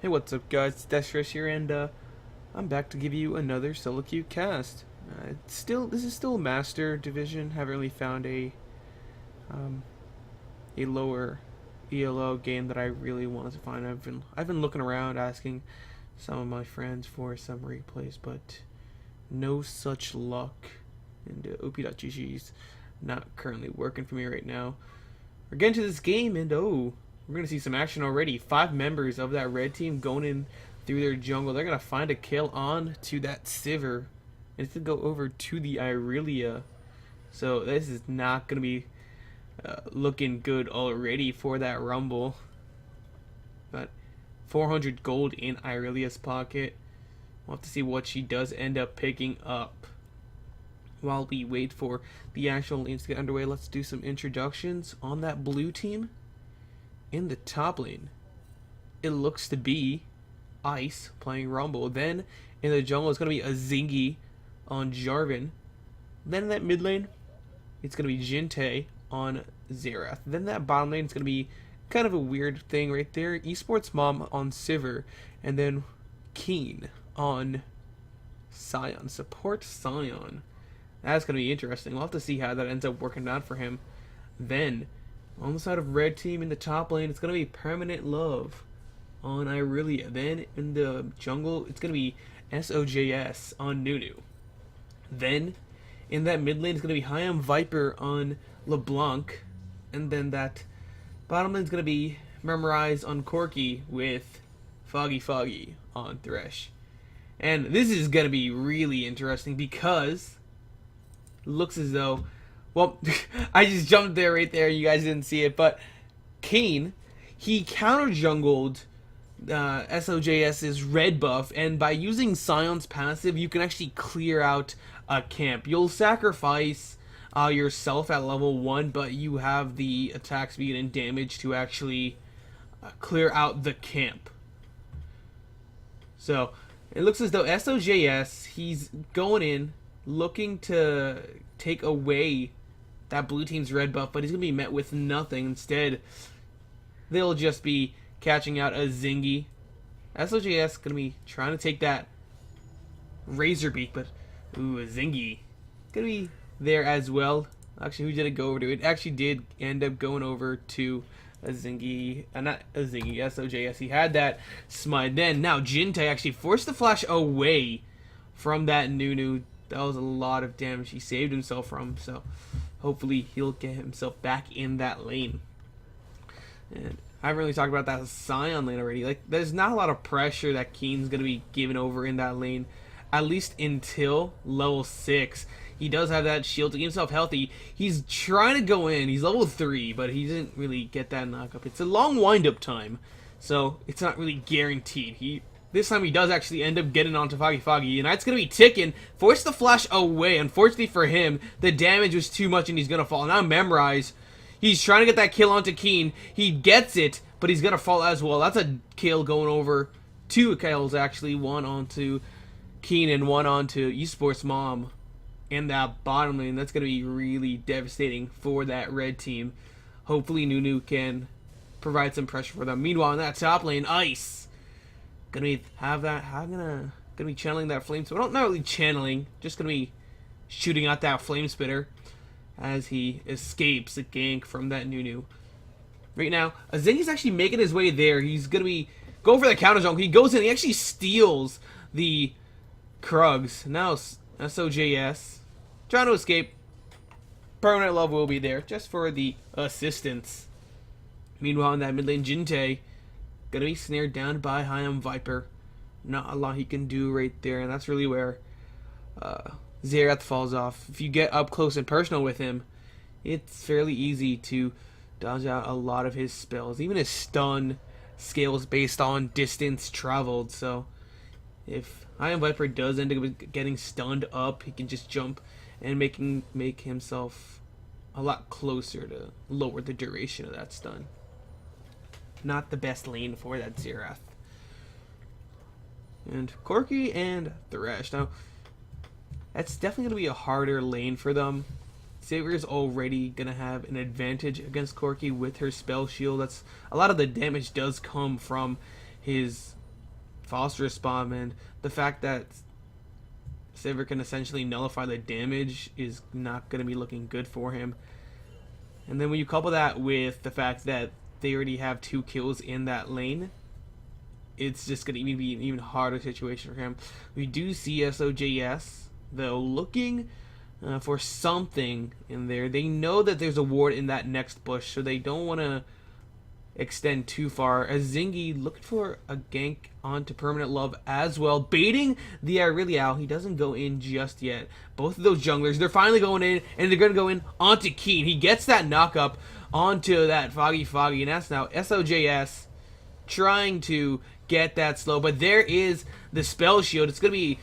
Hey, what's up, guys? It's Destros here, and I'm back to give you another solo queue cast. This is still Master Division. Haven't really found um, a lower ELO game that I really wanted to find. I've been looking around, asking some of my friends for some replays, but no such luck. And OP.GG's not currently working for me right now. We're getting to this game, and we're going to see some action already. 5 members of that red team going in through their jungle. They're going to find a kill on to that Sivir. And it's going to go over to the Irelia. So this is not going to be looking good already for that Rumble. But 400 gold in Irelia's pocket. We'll have to see what she does end up picking up. While we wait for the actual lanes to get underway, let's do some introductions on that blue team. In the top lane, it looks to be Ice playing Rumble. Then in the jungle, it's going to be a Zingy on Jarvan. Then in that mid lane, it's going to be Jintae on Xerath. Then that bottom lane is going to be kind of a weird thing right there. Esports Mom on Sivir. And then Keen on Sion. Support Sion. That's going to be interesting. We'll have to see how that ends up working out for him. Then on the side of red team in the top lane, it's going to be Permanent Love on Irelia. Then in the jungle, it's going to be SOJS on Nunu. Then in that mid lane, it's going to be Hyam Viper on LeBlanc. And then that bottom lane is going to be Memorize on Corki with Foggy on Thresh. And this is going to be really interesting because it looks as though, well, I just jumped there right there. You guys didn't see it, but Kane, he counter jungled SOJS's red buff, and by using Sion's passive, you can actually clear out a camp. You'll sacrifice yourself at level 1, but you have the attack speed and damage to actually clear out the camp. So it looks as though SOJS, he's going in, looking to take away that blue team's red buff, but he's going to be met with nothing. Instead, they'll just be catching out a Zingy. SOJS going to be trying to take that Razorbeak, but a Zingy going to be there as well. Actually, who did it go over to? It actually did end up going over to a Zingy, not a Zingy, SOJS. He had that smite. Then, now Jintae actually forced the flash away from that Nunu. That was a lot of damage he saved himself from, so hopefully he'll get himself back in that lane. And I haven't really talked about that Sion lane already. Like, there's not a lot of pressure that Keen's going to be given over in that lane, at least until level 6. He does have that shield to keep himself healthy. He's trying to go in. He's level 3, but he didn't really get that knock-up. It's a long wind-up time, so it's not really guaranteed. This time he does actually end up getting onto Foggy, and that's going to be ticking. Force the flash away. Unfortunately for him, the damage was too much and he's going to fall. Now Memorize. He's trying to get that kill onto Keen. He gets it, but he's going to fall as well. That's a kill going over. 2 kills actually. 1 onto Keen and 1 onto Esports Mom in that bottom lane. That's going to be really devastating for that red team. Hopefully Nunu can provide some pressure for them. Meanwhile, in that top lane, Ice gonna be channeling that flame spitter. Well, not really channeling, just gonna be shooting out that flame spitter as he escapes the gank from that Nunu. Right now, Zingy's actually making his way there. He's gonna be going for the counter jungle. He goes in, he actually steals the Krugs. Now SOJS trying to escape. Permanent Love will be there just for the assistance. Meanwhile, in that mid lane, Jintae gonna be snared down by Hyam Viper. Not a lot he can do right there, and that's really where Xerath falls off. If you get up close and personal with him, it's fairly easy to dodge out a lot of his spells. Even his stun scales based on distance traveled, so if Hyam Viper does end up getting stunned up, he can just jump and make himself a lot closer to lower the duration of that stun. Not the best lane for that Xerath. And Corki and Thresh. Now, that's definitely going to be a harder lane for them. Savior's already going to have an advantage against Corki with her spell shield. A lot of the damage does come from his phosphorus bomb, and the fact that Xerath can essentially nullify the damage is not going to be looking good for him. And then when you couple that with the fact that they already have 2 kills in that lane, it's just going to be an even harder situation for him. We do see SOJS, though, looking for something in there. They know that there's a ward in that next bush, so they don't want to extend too far. As Zingy looking for a gank onto Permanent Love as well, baiting the Aurelial. He doesn't go in just yet. Both of those junglers, they're finally going in, and they're going to go in onto Keen. He gets that knock up onto that Foggy, and that's now SOJS trying to get that slow, but there is the spell shield. It's going to be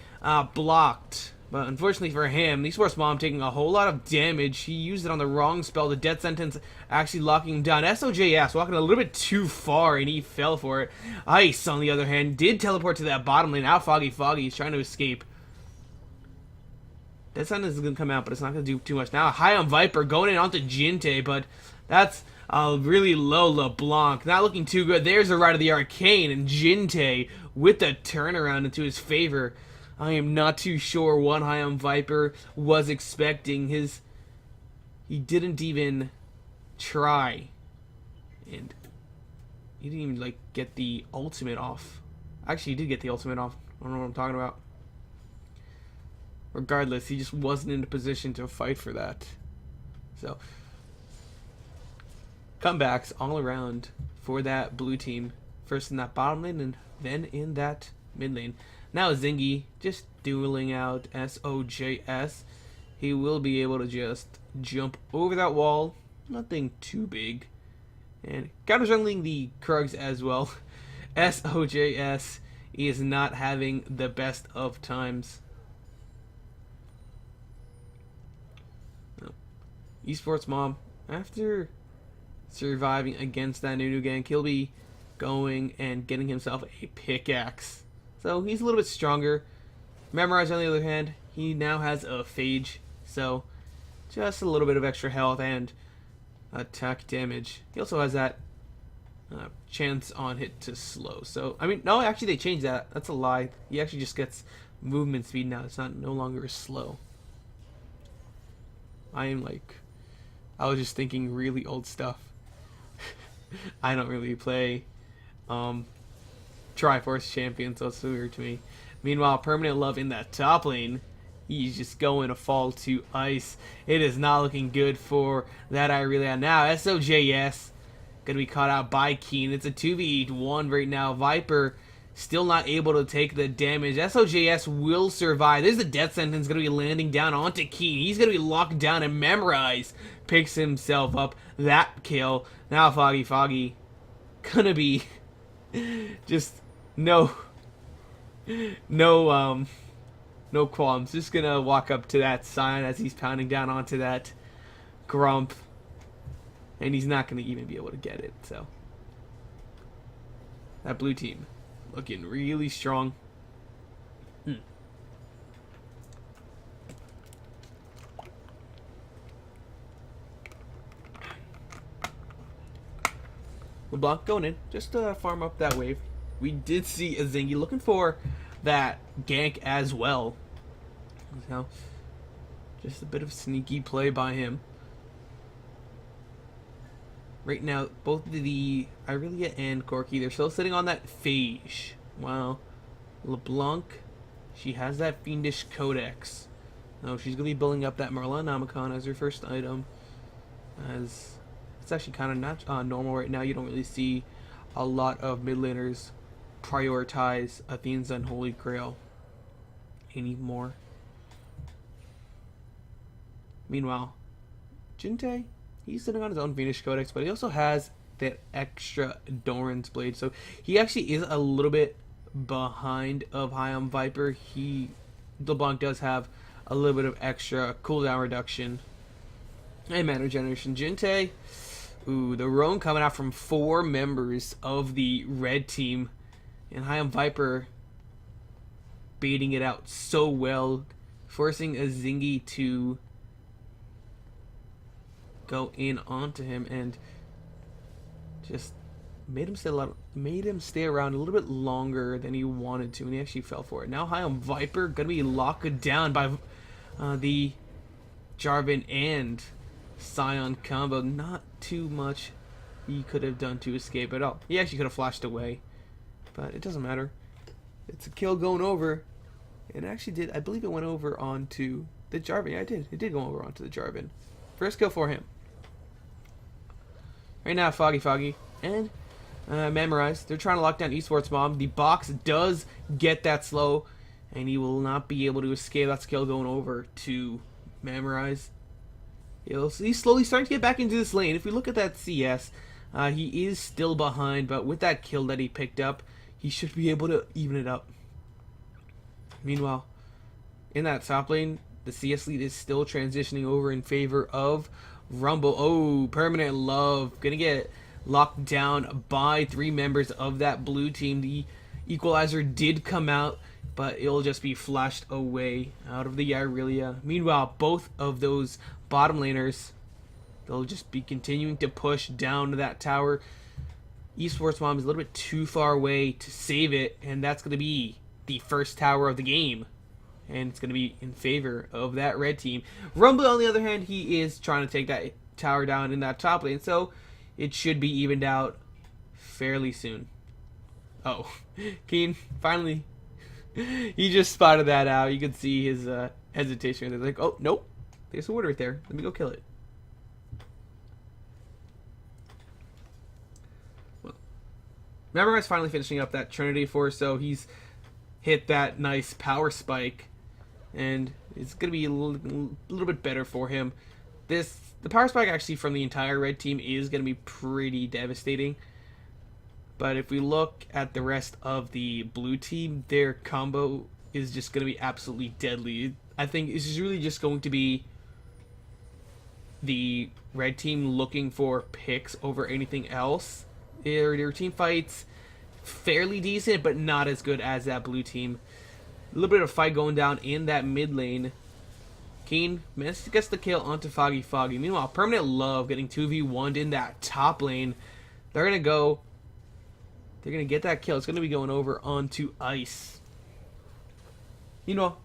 blocked. But unfortunately for him, the Esports Mom taking a whole lot of damage. He used it on the wrong spell. The Death Sentence actually locking him down. SOJS walking a little bit too far, and he fell for it. Ice, on the other hand, did teleport to that bottom lane. Now Foggy is trying to escape. Death Sentence is going to come out, but it's not going to do too much. Now High on Viper going in onto Jintae, but that's a really low LeBlanc. Not looking too good. There's a Rite of the Arcane, and Jintae with the turnaround into his favor. I am not too sure what High on Viper was expecting. He didn't even try, and he didn't even like get the ultimate off. Actually, he did get the ultimate off. I don't know what I'm talking about. Regardless, he just wasn't in a position to fight for that. So, comebacks all around for that blue team. First in that bottom lane, and then in that mid lane. Now Zingy just dueling out SOJS. He will be able to just jump over that wall. Nothing too big. And counter jungling the Krugs as well. SOJS is not having the best of times. Esports Mom, after surviving against that Nunu gank, he'll be going and getting himself a pickaxe. So he's a little bit stronger. Memorize, on the other hand, he now has a Phage, so just a little bit of extra health and attack damage. He also has that chance on hit to slow. So, I mean, no, actually they changed that. That's a lie. He actually just gets movement speed now. It's no longer slow. I was just thinking really old stuff. I don't really play Triforce champion, so it's weird to me. Meanwhile, Permanent Love in that top lane, he's just going to fall to ice. It is not looking good for that Irelia. Now, SOJS going to be caught out by Keen. It's a 2v1 right now. Viper still not able to take the damage. SOJS will survive. There's a Death Sentence going to be landing down onto Keen. He's going to be locked down, and Memorize picks himself up that kill. Now Foggy going to be just no qualms. Just gonna walk up to that sign as he's pounding down onto that Grump, and he's not gonna even be able to get it. So that blue team looking really strong. LeBlanc going in just to farm up that wave. We did see a Zingy looking for that gank as well. So, just a bit of sneaky play by him. Right now, both the Irelia and Corki, they're still sitting on that Phage. Wow. LeBlanc, she has that Fiendish Codex. No, she's going to be building up that Marlanomicon as her first item. As it's actually kind of not normal right now. You don't really see a lot of mid laners prioritize Athene's Unholy Grail anymore. Meanwhile, Jintae, he's sitting on his own Venus Codex, but he also has that extra Doran's Blade, so he actually is a little bit behind of High on Viper. LeBlanc does have a little bit of extra cooldown reduction and mana regeneration. Jintae, ooh, the roam coming out from 4 members of the red team. And High on Viper baiting it out so well, forcing a Zingy to go in onto him and just made him stay around a little bit longer than he wanted to, and he actually fell for it. Now High on Viper gonna be locked down by the Jarvan and Scion combo. Not too much he could have done to escape at all. He actually could have flashed away, but it doesn't matter. It's a kill going over. It actually did. I believe it went over onto the Jarvan. Yeah, it did. It did go over onto the Jarvan. First kill for him. Right now, Foggy and Memorize. They're trying to lock down Esports Mom. The box does get that slow, and he will not be able to escape. That skill going over to Memorize. He's slowly starting to get back into this lane. If we look at that CS, he is still behind, but with that kill that he picked up, he should be able to even it up. Meanwhile, in that top lane, the CS lead is still transitioning over in favor of Rumble. Oh, Permanent Love gonna get locked down by 3 members of that blue team. The equalizer did come out, but it'll just be flashed away out of the Irelia. Meanwhile, both of those bottom laners, they'll just be continuing to push down that tower. Esports Mom is a little bit too far away to save it, and that's going to be the first tower of the game. And it's going to be in favor of that red team. Rumble, on the other hand, he is trying to take that tower down in that top lane, so it should be evened out fairly soon. Oh, Keen, finally. He just spotted that out. You could see his hesitation. They're like, oh, nope. There's a ward right there. Let me go kill it. Well, Memorize finally finishing up that Trinity Force, so he's hit that nice power spike, and it's going to be a little bit better for him. The power spike actually from the entire red team is going to be pretty devastating. But if we look at the rest of the blue team, their combo is just going to be absolutely deadly. I think this is really just going to be the red team looking for picks over anything else. Their team fights fairly decent, but not as good as that blue team. A little bit of fight going down in that mid lane. Keen gets the kill onto Foggy. Meanwhile, Permanent Love getting 2v1'd in that top lane. They're going to get that kill. It's going to be going over onto Ice. Meanwhile,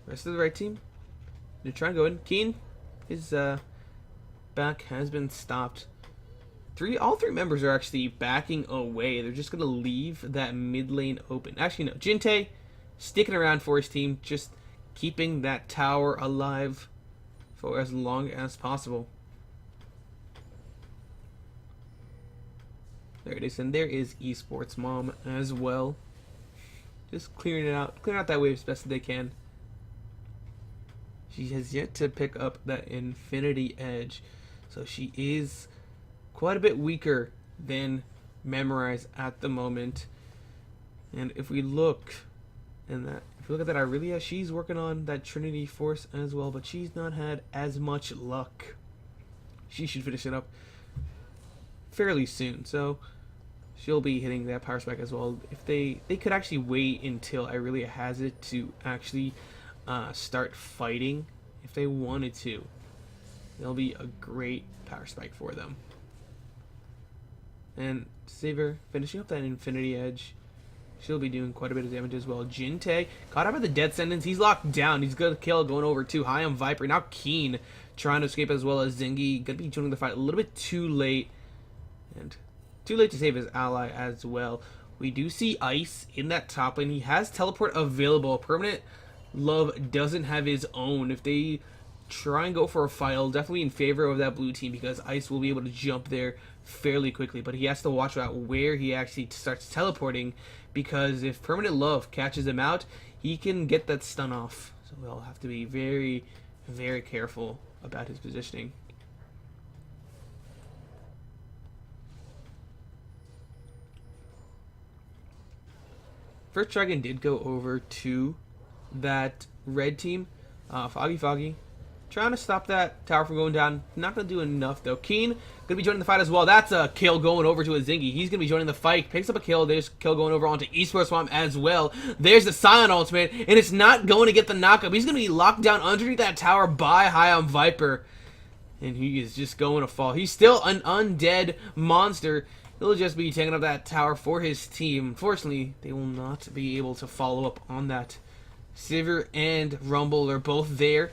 rest of the right team, they're trying to go in. Keen, his back has been stopped. All 3 members are actually backing away. They're just going to leave that mid lane open. Actually, no. Jintae sticking around for his team, just keeping that tower alive for as long as possible. There it is, and there is Esports Mom as well. Just clearing out that wave as best as they can. She has yet to pick up that Infinity Edge, so she is quite a bit weaker than Memorize at the moment. And if we look at that Irelia, she's working on that Trinity Force as well, but she's not had as much luck. She should finish it up fairly soon, so she'll be hitting that power spike as well. If they could actually wait until Irelia has it to actually start fighting, if they wanted to, it'll be a great power spike for them. And Saver finishing up that Infinity Edge. She'll be doing quite a bit of damage as well. Jintae caught up by the death sentence. He's locked down. He's going to kill, going over too high on Viper. Now Keen trying to escape as well as Zingy. Going to be joining the fight a little bit too late. And too late to save his ally as well. We do see Ice in that top lane. He has teleport available. Permanent Love doesn't have his own. If they try and go for a fight, I'll definitely in favor of that blue team because Ice will be able to jump there fairly quickly. But he has to watch out where he actually starts teleporting, because if Permanent Love catches him out, he can get that stun off. So we'll have to be very, very careful about his positioning. First Dragon did go over to that red team. Foggy trying to stop that tower from going down. Not going to do enough though. Keen going to be joining the fight as well. That's a kill going over to a Zingy. He's going to be joining the fight. Picks up a kill. There's a kill going over onto Esports Swamp as well. There's the Scion ultimate, and it's not going to get the knockup. He's going to be locked down underneath that tower by High on Viper. And he is just going to fall. He's still an undead monster. He'll just be taking up that tower for his team. Unfortunately, they will not be able to follow up on that. Sivir and Rumble are both there.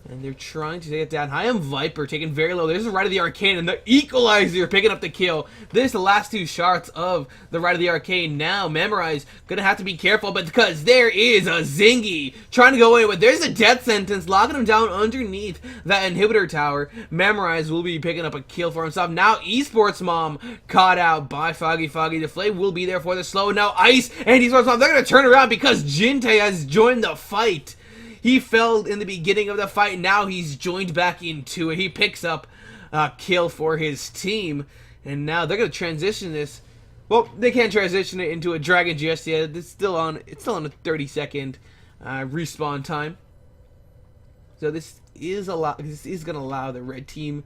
And they're trying to take it down. I am Viper taken very low. There's the Rite of the Arcane and the Equalizer picking up the kill. There's the last two shots of the Rite of the Arcane. Now Memorize gonna have to be careful, but because there is a Zingy trying to go away, but there's a death sentence locking him down underneath that inhibitor tower. Memorize will be picking up a kill for himself. Now Esports Mom caught out by Foggy. The Flame will be there for the slow. Now Ice and Esports Mom, they're gonna turn around because Jintae has joined the fight. He fell in the beginning of the fight. Now he's joined back into it. He picks up a kill for his team. And now they're going to transition this. Well, they can't transition it into a dragon just yet. It's still on a 30-second respawn time. So this is going to allow the red team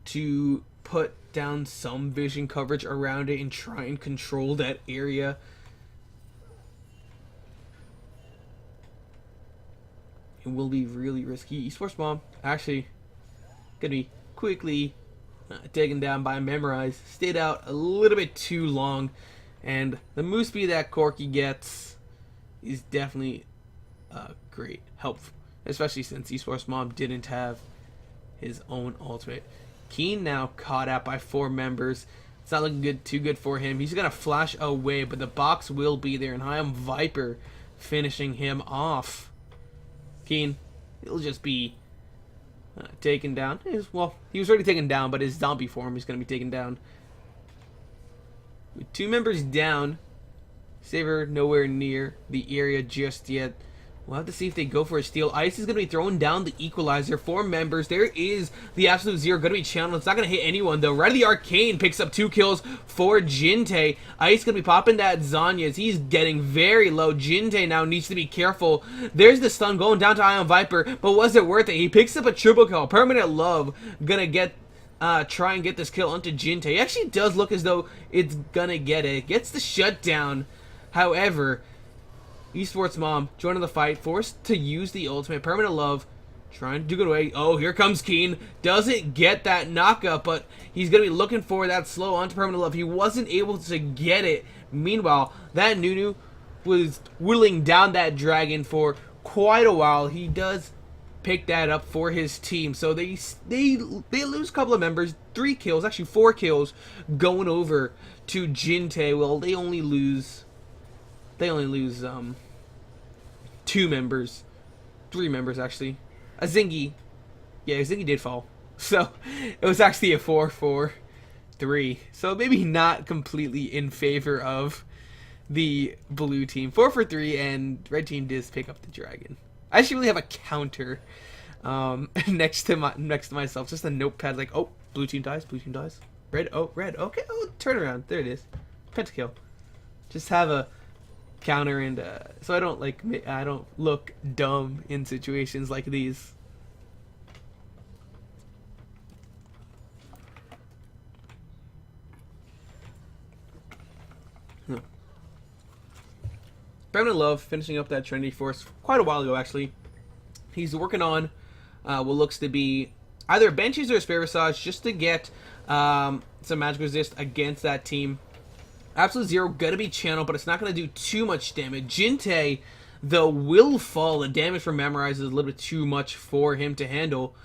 to put down some vision coverage around it and try and control that area. It will be really risky. Esports Mom actually gonna be quickly taken down by Memorize. Stayed out a little bit too long, and the move speed that Corki gets is definitely great help, especially since Esports Mom didn't have his own ultimate. Keen now caught out by 4 members. It's not looking too good for him. He's gonna flash away, but the box will be there, and I am Viper finishing him off. Keen, he'll just be taken down. Well, he was already taken down, but his zombie form is going to be taken down. With 2 members down, Saber nowhere near the area just yet. We'll have to see if they go for a steal. Ice is going to be throwing down the Equalizer. 4 members. There is the Absolute Zero going to be channeled. It's not going to hit anyone, though. Rite of the Arcane picks up 2 kills for Jintae. Ice going to be popping that Zanya's. He's getting very low. Jintae now needs to be careful. There's the stun going down to Ion Viper, but was it worth it? He picks up a triple kill. Permanent Love going to get try and get this kill onto Jintae. It actually does look as though it's going to get it. Gets the shutdown. However, Esports Mom joining the fight, forced to use the ultimate. Permanent Love trying to do it away. Oh, here comes Keen. Doesn't get that knockup, but he's going to be looking for that slow onto Permanent Love. He wasn't able to get it. Meanwhile, that Nunu was whittling down that dragon for quite a while. He does pick that up for his team. So they lose a couple of members. 3 kills, actually 4 kills going over to Jintae. Well, they only lose 2 members. 3 members, actually. A Zingy. Yeah, Zingy did fall. So, it was actually a 4-4-3. So, maybe not completely in favor of the blue team. 4-for-3, and red team does pick up the dragon. I actually really have a counter next to myself. Just a notepad like, oh, blue team dies. Red, oh, red. Okay, oh, turn around. There it is. Pentakill. Just have a counter, and so I don't look dumb in situations like these. No. Permanent Love finishing up that Trinity Force quite a while ago, actually. He's working on what looks to be either a Banshees or a Spare Visage just to get some magic resist against that team. Absolute Zero gonna be channeled, but it's not gonna do too much damage. Jintae, though, will fall. The damage from Memorize is a little bit too much for him to handle.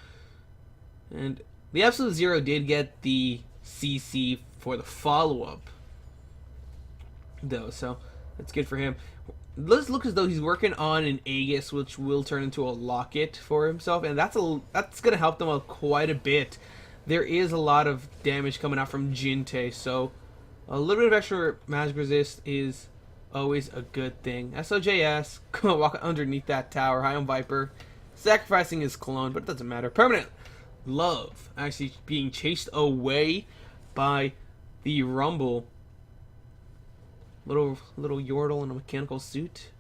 And the Absolute Zero did get the CC for the follow-up, though, so that's good for him. Let's look as though he's working on an Aegis, which will turn into a Locket for himself, and that's gonna help them out quite a bit. There is a lot of damage coming out from Jintae, so a little bit of extra magic resist is always a good thing. SOJS, gonna walk underneath that tower. High on Viper, sacrificing his clone, but it doesn't matter. Permanent Love actually being chased away by the Rumble. Little Yordle in a mechanical suit.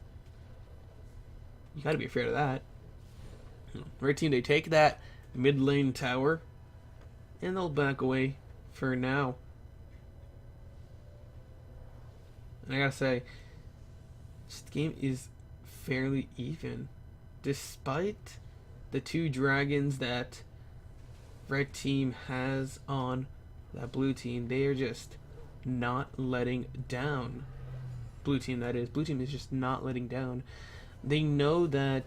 You gotta be afraid of that. Red team, they take that mid lane tower, and they'll back away for now. And I gotta say, this game is fairly even. Despite the 2 dragons that red team has on that blue team, they are just not letting down. Blue team, that is. Blue team is just not letting down. They know that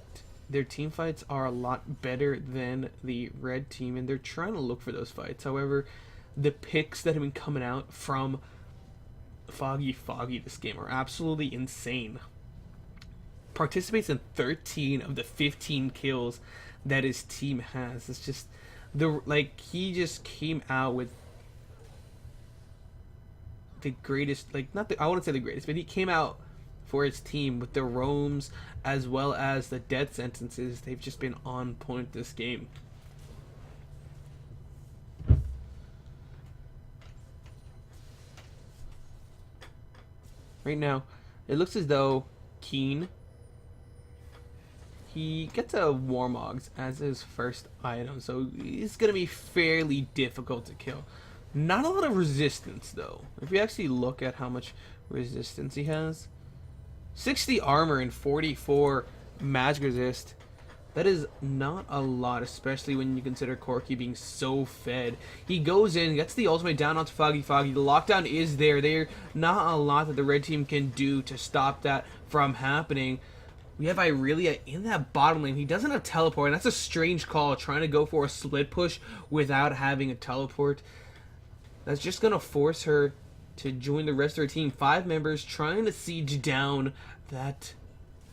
their team fights are a lot better than the red team, and they're trying to look for those fights. However, the picks that have been coming out from Foggy this game are absolutely insane. Participates in 13 of the 15 kills that his team has. It's just he just came out with the greatest, I wouldn't say the greatest, but he came out for his team with the roams as well as the death sentences. They've just been on point this game. Right now, it looks as though Keen, he gets a Warmogs as his first item, so he's going to be fairly difficult to kill. Not a lot of resistance, though. If you actually look at how much resistance he has, 60 armor and 44 magic resist. That is not a lot, especially when you consider Corky being so fed. He goes in, gets the ultimate down onto Foggy. The lockdown is there. There's not a lot that the red team can do to stop that from happening. We have Irelia in that bottom lane. He doesn't have teleport, and that's a strange call, trying to go for a split push without having a teleport. That's just going to force her to join the rest of her team. 5 members trying to siege down that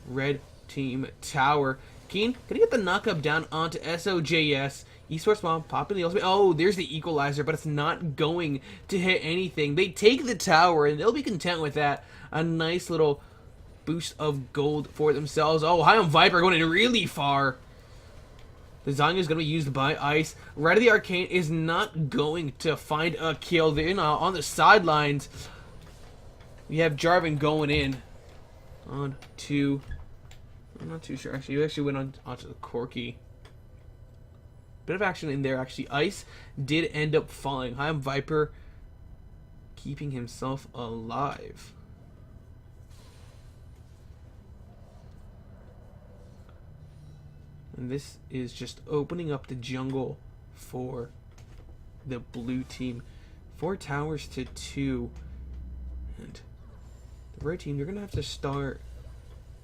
red team tower. Keen, gonna get the knockup down onto SOJS. Esports Mom popping the ultimate. Oh, there's the equalizer, but it's not going to hit anything. They take the tower, and they'll be content with that. A nice little boost of gold for themselves. Oh, High on Viper going in really far. The Zanya is going to be used by Ice. Red of the Arcane is not going to find a kill. They're on the sidelines. We have Jarvan going in on to... I'm not too sure. Actually, he actually went onto the Corky. Bit of action in there, actually. Ice did end up falling. High on Viper keeping himself alive. And this is just opening up the jungle for the blue team. 4 towers to 2. And the red team, you're going to have to start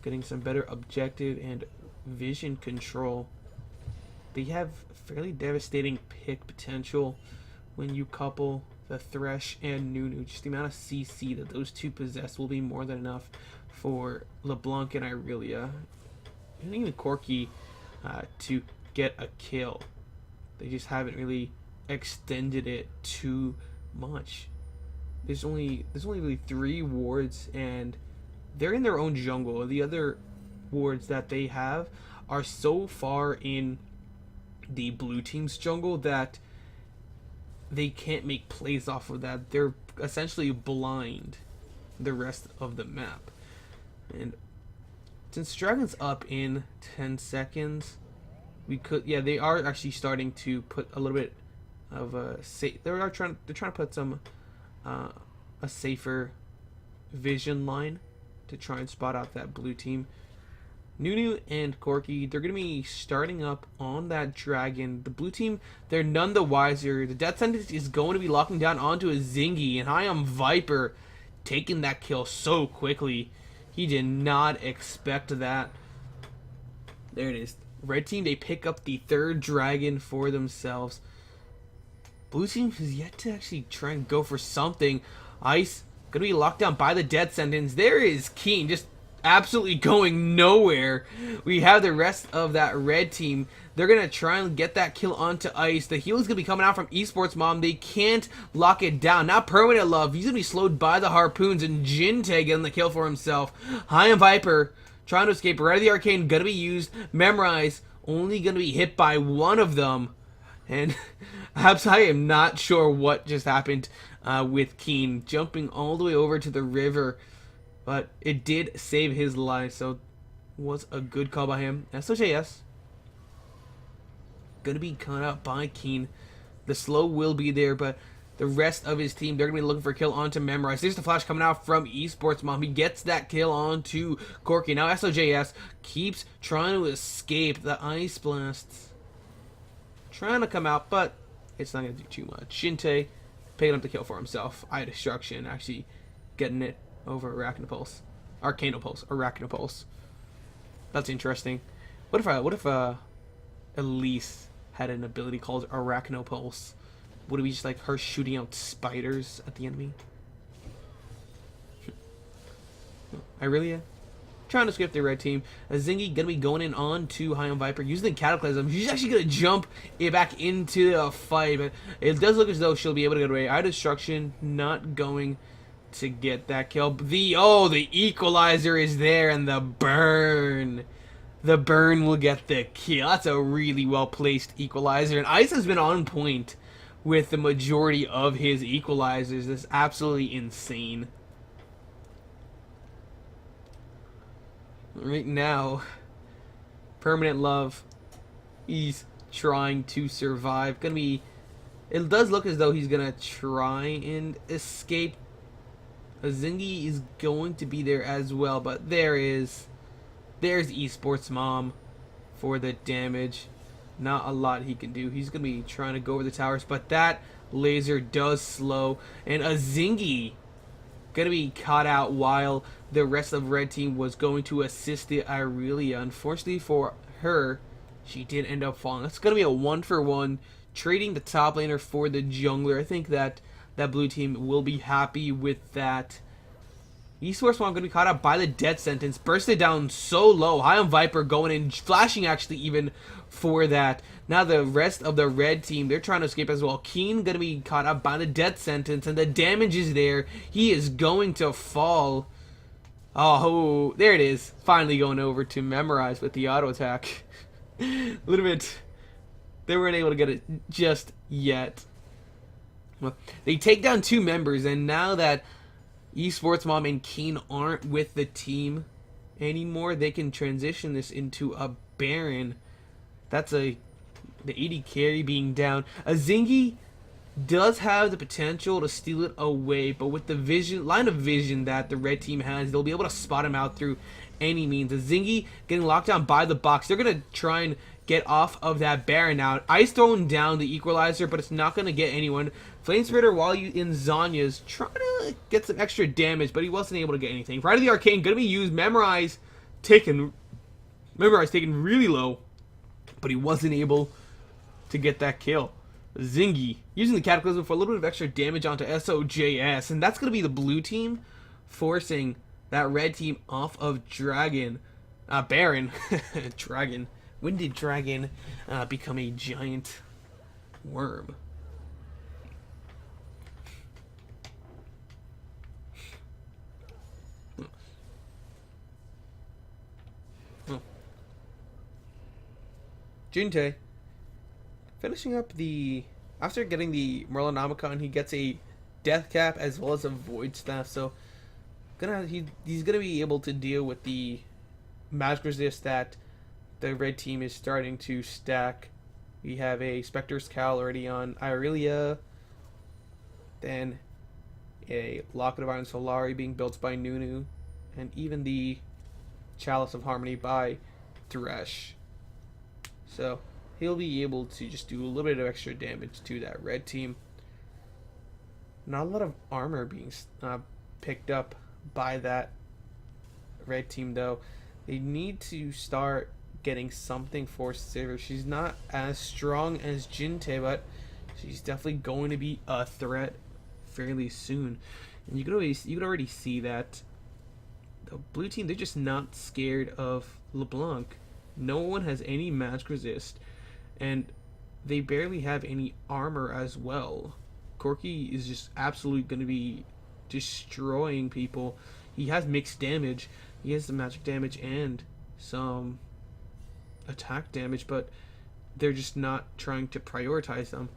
getting some better objective and vision control. They have fairly devastating pick potential when you couple the Thresh and Nunu. Just the amount of CC that those two possess will be more than enough for LeBlanc and Irelia, and even Corky, to get a kill. They just haven't really extended it too much. There's only really 3 wards, and they're in their own jungle. The other wards that they have are so far in the blue team's jungle that they can't make plays off of that. They're essentially blind the rest of the map. And since Dragon's up in 10 seconds, we could, yeah, they are actually starting to put a little bit of a they're trying to put some a safer vision line to try and spot out that blue team. Nunu and Corky, they're going to be starting up on that dragon. The blue team, they're none the wiser. The death sentence is going to be locking down onto a Zingy, and High on Viper taking that kill so quickly. He did not expect that. There it is. Red team, they pick up the 3rd dragon for themselves. Blue team has yet to actually try and go for something. Ice going to be locked down by the death sentence. There is Keen just absolutely going nowhere. We have the rest of that red team. They're going to try and get that kill onto Ice. The heal is going to be coming out from Esports Mom. They can't lock it down. Now Permanent Love. He's going to be slowed by the harpoons, and Jintae getting the kill for himself. High on Viper trying to escape. Red of the Arcane going to be used. Memorize only going to be hit by one of them. And I am not sure what just happened with Keen jumping all the way over to the river. But it did save his life, so it was a good call by him. SOJS gonna be cut out by Keen. The slow will be there, but the rest of his team, they're gonna be looking for a kill onto Memorize. There's the flash coming out from Esports Mom. He gets that kill onto Corky. Now SOJS keeps trying to escape the ice blasts. Trying to come out, but it's not gonna do too much. Jintae picking up the kill for himself. Eye Destruction actually getting it over Arachnopulse. Arachnopulse. That's interesting. What if Elise had an ability called Arachnopulse? Would it be just like her shooting out spiders at the enemy? Irelia trying to skip the red team. Zingy gonna be going in on to High on Viper using the Cataclysm. She's actually gonna jump it back into the fight, but it does look as though she'll be able to get away. Eye Destruction not going to get that kill. The equalizer is there, and the burn. The burn will get the kill. That's a really well placed equalizer, and Ice has been on point with the majority of his equalizers. That's absolutely insane. Right now, Permanent Love, he's trying to survive. It does look as though he's gonna try and escape. Zingy is going to be there as well, but there's Esports Mom for the damage. Not a lot he can do. He's gonna be trying to go over the towers, but that laser does slow, and a Zingy gonna be caught out while the rest of red team was going to assist the Irelia. Unfortunately for her, she did end up falling. That's gonna be a 1-for-1, trading the top laner for the jungler. I think that blue team will be happy with that. Esports Mom going to be caught up by the death sentence. Bursted down so low. High on Viper going in, flashing actually even for that. Now the rest of the red team, they're trying to escape as well. Keen going to be caught up by the death sentence, and the damage is there. He is going to fall. Oh, there it is. Finally going over to Memorize with the auto attack. A little bit. They weren't able to get it just yet. Well, they take down 2 members, and now that Esports Mom and Keen aren't with the team anymore, they can transition this into a Baron. That's the AD carry being down. A Zingy does have the potential to steal it away, but with the line of vision that the red team has, they'll be able to spot him out through any means. A Zingy getting locked down by the box. They're going to try and get off of that Baron now. Ice throwing down the equalizer, but it's not going to get anyone. Flame Spitter, while you in Zanya's trying to get some extra damage, but he wasn't able to get anything. Pride of the Arcane going to be used. Memorize taken really low, but he wasn't able to get that kill. Zingy using the Cataclysm for a little bit of extra damage onto SOJS, and that's going to be the blue team forcing that red team off of Baron. Dragon. When did Dragon become a giant worm? Jintae finishing up after getting the Merlinomicon, he gets a Death Cap as well as a Void Staff, so he's gonna be able to deal with the magic resist that the red team is starting to stack. We have a Spectre's Cowl already on Irelia, then a Locket of Iron Solari being built by Nunu, and even the Chalice of Harmony by Thresh. So he'll be able to just do a little bit of extra damage to that red team. Not a lot of armor being picked up by that red team, though. They need to start getting something for Xerath. She's not as strong as Jintae, but she's definitely going to be a threat fairly soon. And you could already see that the blue team, they're just not scared of LeBlanc. No one has any magic resist, and they barely have any armor as well. Corky is just absolutely going to be destroying people. He has mixed damage. He has some magic damage and some attack damage, but they're just not trying to prioritize them.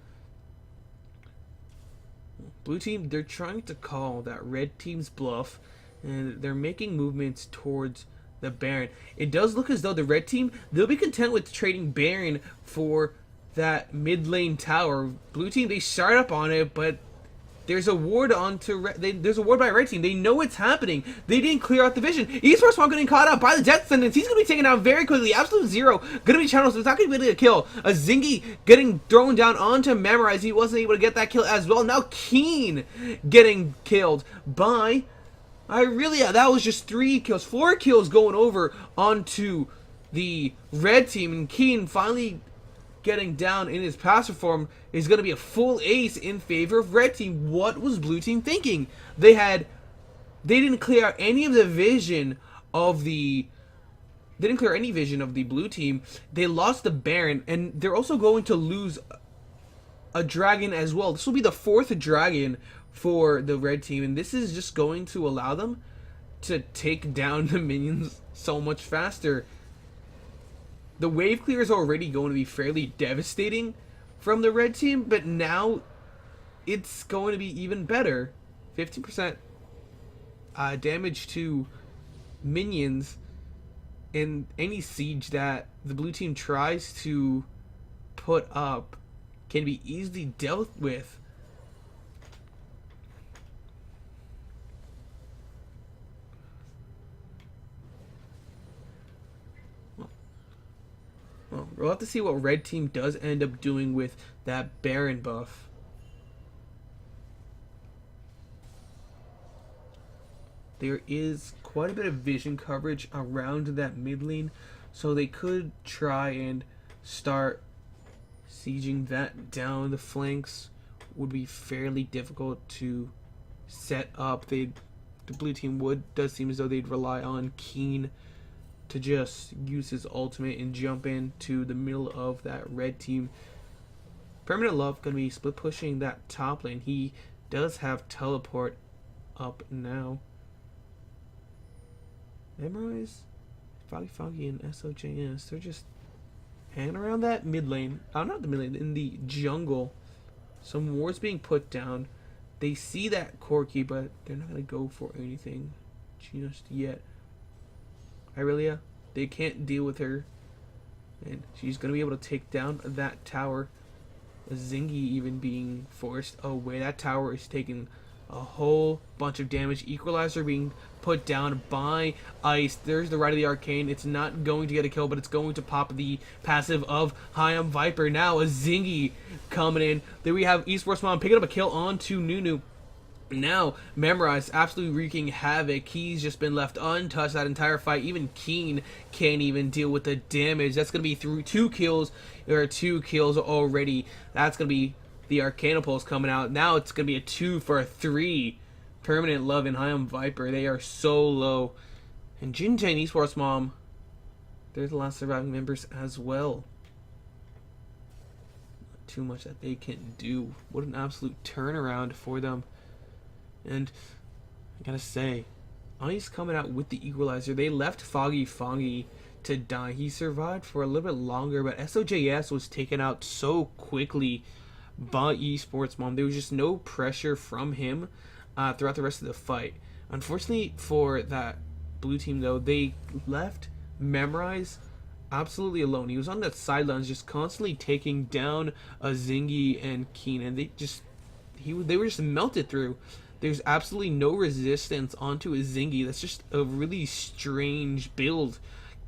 Blue team, they're trying to call that red team's bluff, and they're making movements towards the Baron. It does look as though the red team, they'll be content with trading Baron for that mid lane tower. Blue team, they start up on it, but There's a ward there's a ward by red team. They know it's happening. They didn't clear out the vision. Esports Mom getting caught up by the death sentence. He's gonna be taken out very quickly. Absolute Zero gonna be channeled, so it's not gonna be able to kill. A Zingy getting thrown down onto Memorize. He wasn't able to get that kill as well. Now Keen getting killed by that was just 3 kills. 4 kills going over onto the red team, and Keen finally getting down in his passive form is going to be a full ace in favor of red team. What was blue team thinking? They didn't clear out any of the vision of the blue team. They lost the Baron, and they're also going to lose a dragon as well. This will be the 4th dragon for the red team, and this is just going to allow them to take down the minions so much faster. The wave clear is already going to be fairly devastating from the red team, but now it's going to be even better. 15% damage to minions in any siege that the blue team tries to put up can be easily dealt with. Well, we'll have to see what red team does end up doing with that Baron buff. There is quite a bit of vision coverage around that mid lane, so they could try and start sieging that down. The flanks would be fairly difficult to set up. The blue team does seem as though they'd rely on Keen to just use his ultimate and jump into the middle of that red team. Permanent Love going to be split pushing that top lane. He does have teleport up now. Memorize, Foggy, and SOJS. They're just hanging around that mid lane. Not the mid lane, in the jungle. Some wards being put down. They see that Corki, but they're not going to go for anything just yet. Irelia, they can't deal with her, and she's going to be able to take down that tower. Zingy even being forced away. That tower is taking a whole bunch of damage. Equalizer being put down by Ice. There's the Rite of the Arcane. It's not going to get a kill, but it's going to pop the passive of Hyam Viper. Now a Zingy coming in. Then we have Esports Mom picking up a kill onto Nunu. Now, Memorize absolutely wreaking havoc. He's just been left untouched that entire fight. Even Keen can't even deal with the damage. That's going to be through 2 kills. There are 2 kills already. That's going to be the Arcanopulse coming out. Now it's going to be a 2 for a 3. Permanent Love and Hyam Viper. They are so low. And Jintae and Esports Mom, they're the last surviving members as well. Not too much that they can do. What an absolute turnaround for them. And I gotta say, Ice coming out with the Equalizer. They left Foggy to die. He survived for a little bit longer, but SOJS was taken out so quickly by Esports Mom. There was just no pressure from him throughout the rest of the fight. Unfortunately for that blue team, though, they left Memorize absolutely alone. He was on the sidelines just constantly taking down a Zingy and Keen, and they were just melted through. There's absolutely no resistance onto a Zingy. That's just a really strange build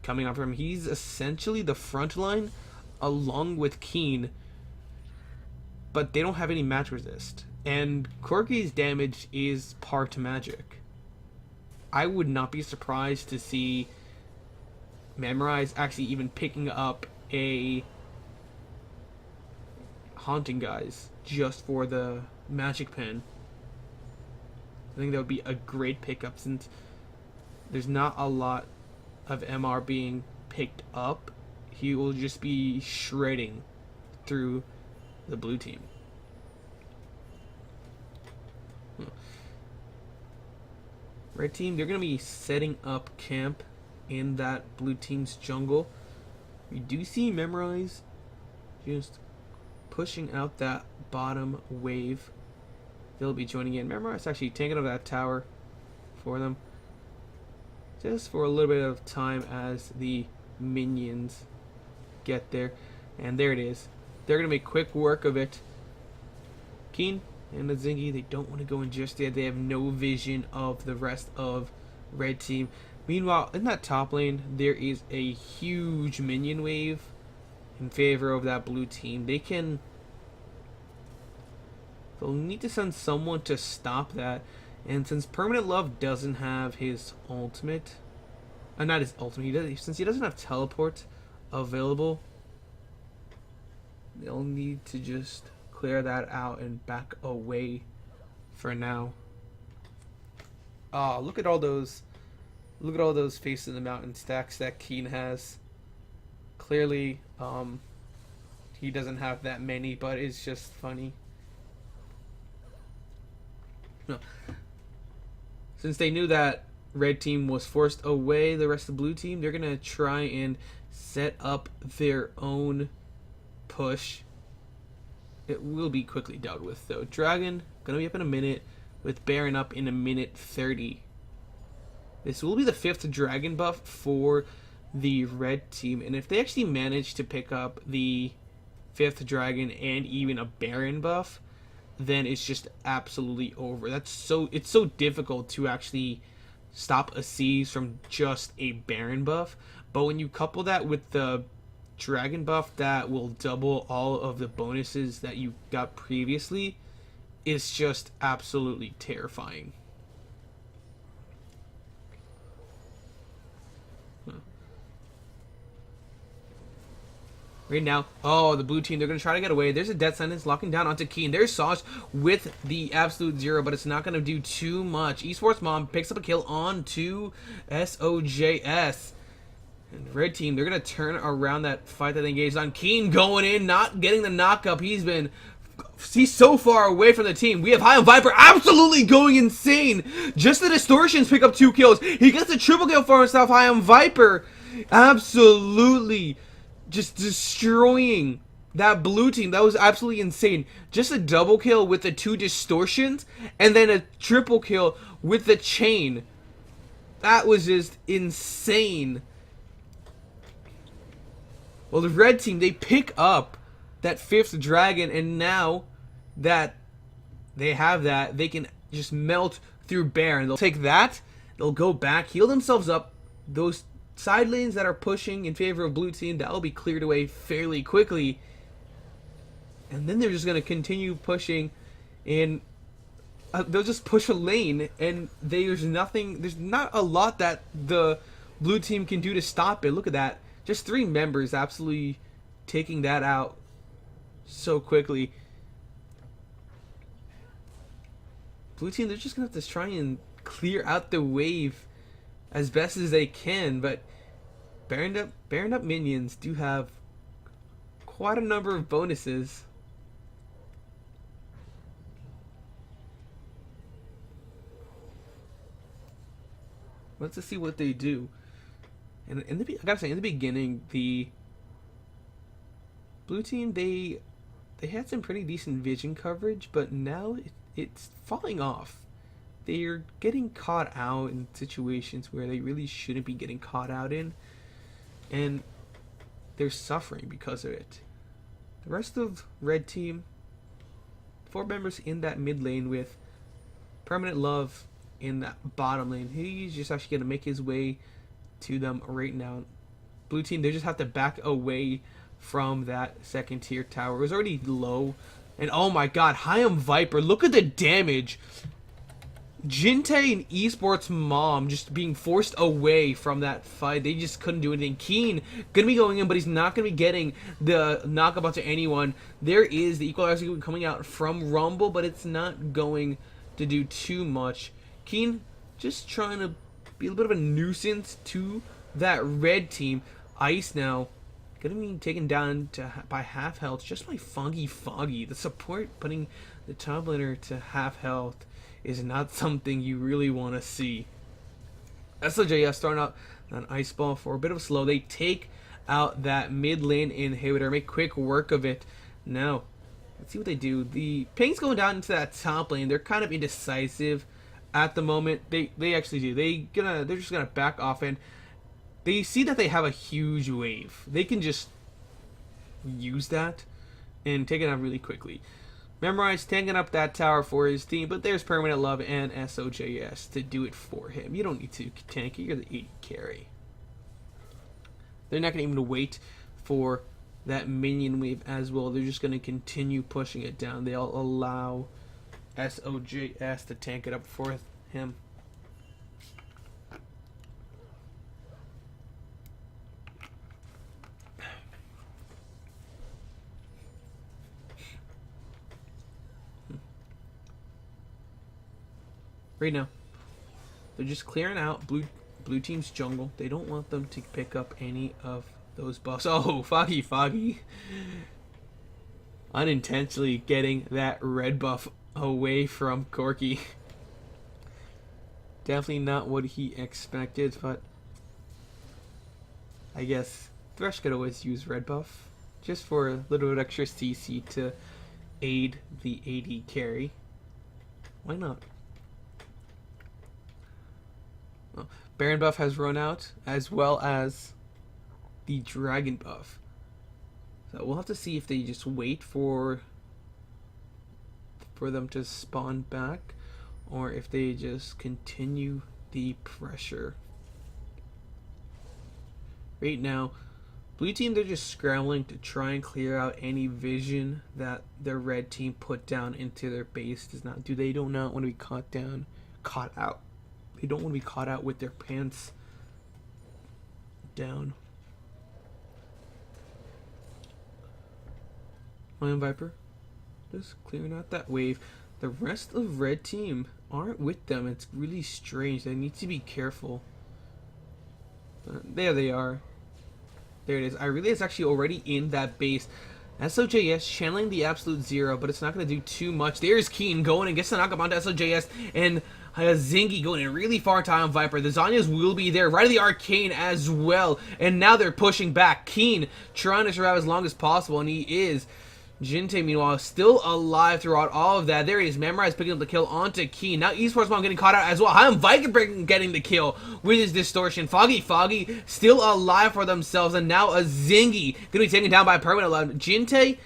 coming out from him. He's essentially the front line along with Keen, but they don't have any match resist. And Corki's damage is part magic. I would not be surprised to see Memorize actually even picking up a Haunting Guys just for the magic pen. I think that would be a great pickup since there's not a lot of MR being picked up. He will just be shredding through the blue team. Red team, they're going to be setting up camp in that blue team's jungle. We do see Memorize just pushing out that bottom wave. They'll be joining in. Memorize actually taking out that tower for them, just for a little bit of time as the minions get there. And there it is. They're going to make quick work of it. Keen And the Zingy, they don't want to go in just yet. They have no vision of the rest of red team. Meanwhile, in that top lane, there is a huge minion wave in favor of that blue team. They'll need to send someone to stop that. And since Permanent Love doesn't have his ultimate, not his ultimate, since he doesn't have teleport available, they'll need to just clear that out and back away for now. Look at all those faces in the mountain stacks that Keen has. Clearly, he doesn't have that many, but it's just funny. No. Since they knew that red team was forced away the rest of the blue team, they're gonna try and set up their own push. It will be quickly dealt with though. Dragon gonna be up in a minute, with Baron up in a minute 30. This will be the 5th dragon buff for the red team, and if they actually manage to pick up the 5th dragon and even a Baron buff, then it's just absolutely over. It's so difficult to actually stop a siege from just a Baron buff, but when you couple that with the dragon buff that will double all of the bonuses that you got previously, it's just absolutely terrifying. Right now, the blue team, they're going to try to get away. There's a death sentence locking down onto Keen. There's Sauce with the absolute 0, but it's not going to do too much. Esports Mom picks up a kill onto SOJS. And red team, they're going to turn around that fight that they engaged on. Keen going in, not getting the knock-up. He's so far away from the team. We have High on Viper absolutely going insane. Just the distortions pick up 2 kills. He gets a triple kill for himself. High on Viper absolutely just destroying that blue team. That was absolutely insane. Just a double kill with the 2 distortions and then a triple kill with the chain. That was just insane. Well, the red team, they pick up that 5th dragon, and now that they have that, they can just melt through Baron. They'll take that, they'll go back, heal themselves up. Those side lanes that are pushing in favor of blue team, that will be cleared away fairly quickly. And then they're just going to continue pushing, and they'll just push a lane, and there's not a lot that the blue team can do to stop it. Look at that. Just 3 members absolutely taking that out so quickly. Blue team, they're just going to have to try and clear out the wave as best as they can, but Baroned up minions do have quite a number of bonuses. Let's just see what they do. And I gotta say, in the beginning, the blue team, they had some pretty decent vision coverage, but now it's falling off. They're getting caught out in situations where they really shouldn't be getting caught out in, and they're suffering because of it. The rest of red team, 4 members in that mid lane with Permanent Love in that bottom lane. He's just actually going to make his way to them right now. Blue team, they just have to back away from that 2nd tier tower. It was already low, and oh my god, High on Viper, look at the damage. Jintae and Esports Mom just being forced away from that fight. They just couldn't do anything. Keen gonna be going in, but he's not gonna be getting the knockup onto anyone. There is the equalizer coming out from Rumble, but it's not going to do too much. Keen just trying to be a little bit of a nuisance to that red team. Ice now gonna be taken down by half health just by Foggy. The support putting the top laner to half health is not something you really want to see. SOJS starting out an ice ball for a bit of a slow. They take out that mid lane inhibitor, make quick work of it. Now, let's see what they do. The ping's going down into that top lane. They're kind of indecisive at the moment. They actually do. They're just gonna back off, and they see that they have a huge wave. They can just use that and take it out really quickly. Memorize tanking up that tower for his team, but there's Permanent Love and SOJS to do it for him. You don't need to tank it. You're the AD carry. They're not going to even wait for that minion wave as well. They're just going to continue pushing it down. They'll allow SOJS to tank it up for him. Right now, they're just clearing out blue team's jungle. They don't want them to pick up any of those buffs. Oh, Foggy. Unintentionally getting that red buff away from Corki. Definitely not what he expected, but I guess Thresh could always use red buff just for a little bit extra CC to aid the AD carry. Why not? Well, Baron buff has run out, as well as the Dragon buff. So we'll have to see if they just wait for them to spawn back, or if they just continue the pressure. Right now, blue team, they're just scrambling to try and clear out any vision that the red team put down into their base. They do not want to be caught out. They don't want to be caught out with their pants down. Lion Viper just clearing out that wave. The rest of red team aren't with them. It's really strange. They need to be careful. There they are. There it is. Irelia is actually already in that base. SOJS channeling the absolute zero, but it's not going to do too much. There's Keen going and gets the knock up onto SOJS, and Zingy going in really far to Ion Viper. The Zanyas will be there, right of the Arcane as well, and now they're pushing back. Keen trying to survive as long as possible, and he is. Jintae, meanwhile, still alive throughout all of that. There he is. Memorize picking up the kill onto Keen. Now Esports Mom getting caught out as well. Ion Viper getting the kill with his distortion. Foggy still alive for themselves. And now a Zingy going to be taken down by Permanent Love. Jintae,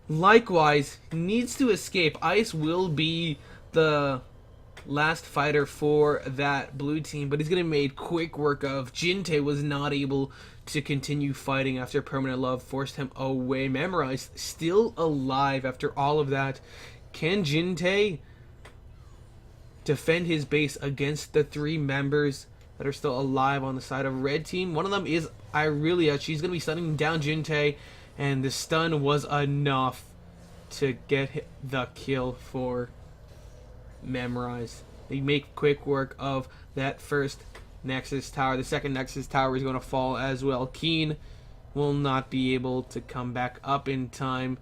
likewise, needs to escape. Ice will be the last fighter for that blue team, but he's going to make quick work of. Jintae was not able to continue fighting after Permanent Love forced him away. Memorize still alive after all of that. Can Jintae defend his base against the three members that are still alive on the side of red team? One of them is Irelia. She's going to be stunning down Jintae, and the stun was enough to get the kill for Memorize. They make quick work of that first Nexus tower. The second Nexus tower is going to fall as well. Keen will not be able to come back up in time.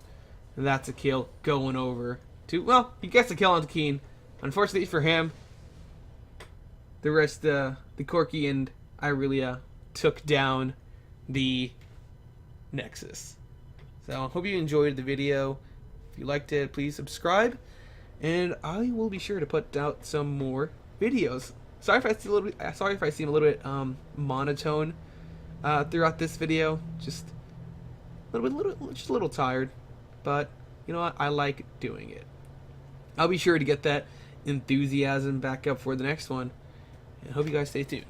And that's a kill going over to, well, he gets a kill on Keen. Unfortunately for him, the rest, the Corki and Irelia took down the Nexus. So I hope you enjoyed the video. If you liked it, please subscribe. And I will be sure to put out some more videos. Sorry if I seem a little bit monotone throughout this video. Just a little tired, but you know what? I like doing it. I'll be sure to get that enthusiasm back up for the next one. And I hope you guys stay tuned.